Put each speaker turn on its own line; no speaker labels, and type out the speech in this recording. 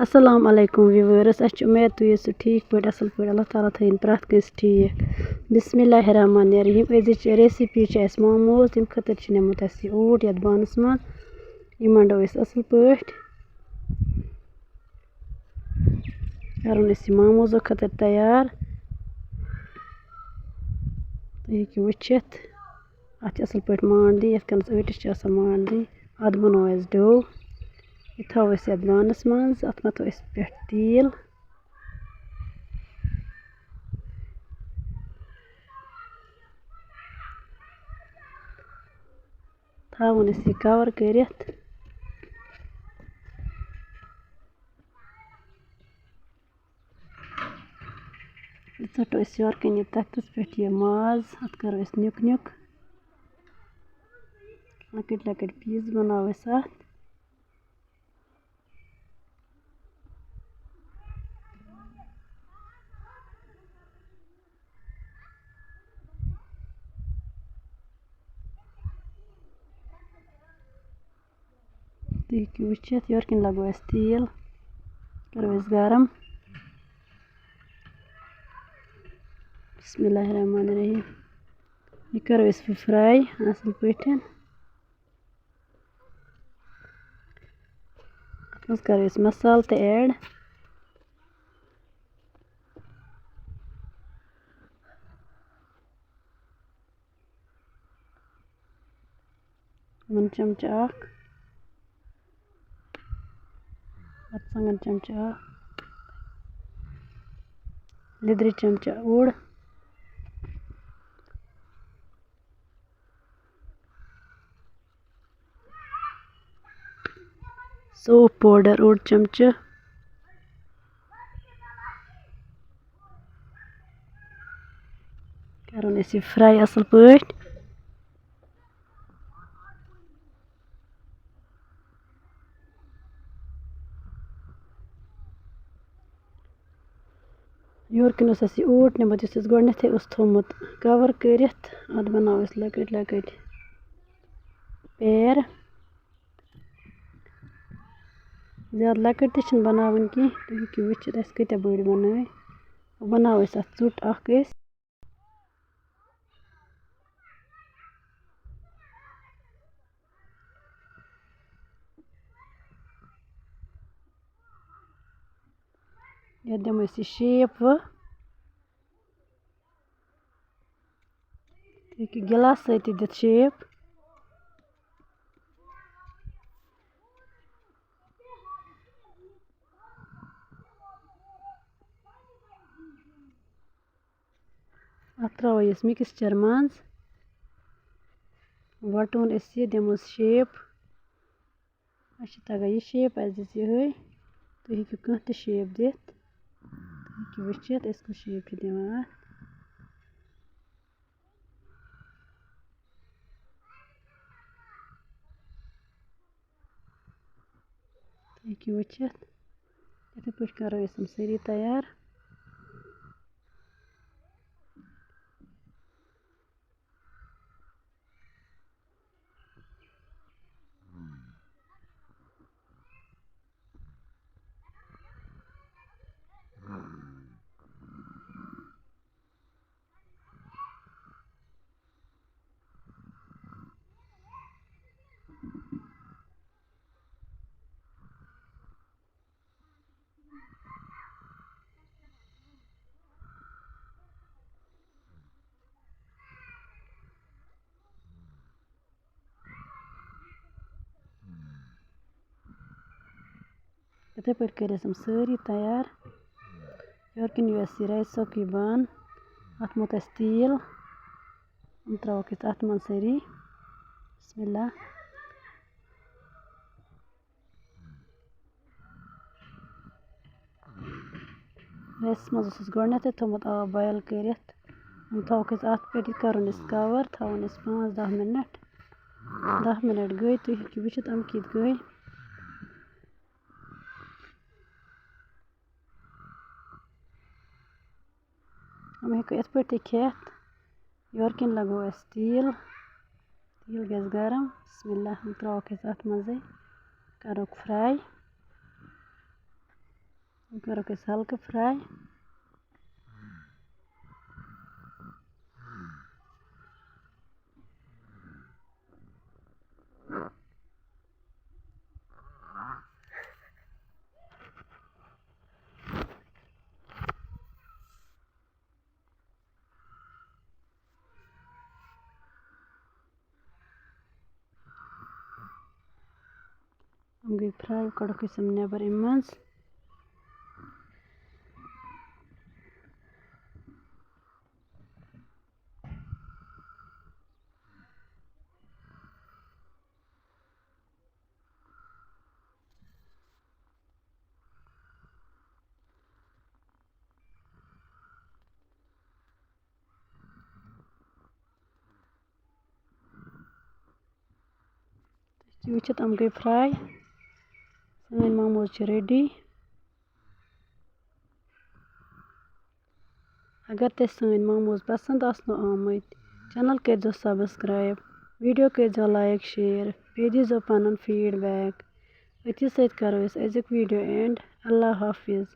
अस्सलाम वालेकुम व्यूअर्स अच्छी उम्मीद तुम सो ठीक पे असल पे अल्लाह ताला थन प्रत कंस ठीक बिस्मिल्लाहिर्रहमानिर्रहीम अजिच रेसिपी मोमोज तम खतर नमुत ऊट ये बानस मज यम अंडो असल पे कर मोमोजो खतर तैयार तुम वुचित अत असल पे मांड दी ये अटिस मांड दी अत बनो डो यह थो ये बानस मज अत मथो पे तेल थवन यह कवर कर षटो योरकन यह तख्तस पे यह माज अत करो नुक नुक लकट लकट पीस बनाओ अत तुम वुचित योरकन लगो तेल करो गरम बिस्मिल्लाहिर्रहमानिर्रहीम यह करो फ्राई असल पे अत करो मसाल ते ऐड वन चमचा मरचंगन चमचा लिदर चमचा ओड सोप पाउडर ओड चमचा करो यह फ्राई असल पे योरकन ऊट नमुत गोडनेथ थोमुत कवर कर अत बनाओ लकट लकट पैर ज़्यादा लकट तक बनावन की तुम वुचित कत बड़ बनाओ अत ोट ये दमो शेप गिलास सत दिथ शेप अत त्रो मिक्सचर मज वटोन यह दमोस शेप तगन यह शेप दिस ये तुम हेकु कह त शेप दिथ वुचित कु शेप दिवान वुचित इथे पे करो सारी तैयार इथे पे कर सारी तैयार योरकन राइसो की बान अत मोत तेल त्रोक अत मन सारी बिस्मिल्लाह राइस मज गोडनेथ थोमुत आब बॉयल कर थोक अत पे करो कवर थवन 5-10 मिनट 10 मिनट गई तुम हेकु वुचित कत गई हम हेको इत पे खेत योरकन लगो तेल गस गरम बिस्मिल्लाह त्रोक अत मज करो फ्राई करो हल्का फ्राई। हम गई फ्राई कड़ो नेबर अम मज। वुचित हम गई फ्राई। सन मोमोज रेडी। अगर ते सन मोमोज पसंद आसनो आमत चैनल करो सब्सक्राइब, वीडियो करो लाइक शेयर, बे दीजो पन फीडबैक। अति सत करो अजुक वीडियो एंड। Allah Hafiz.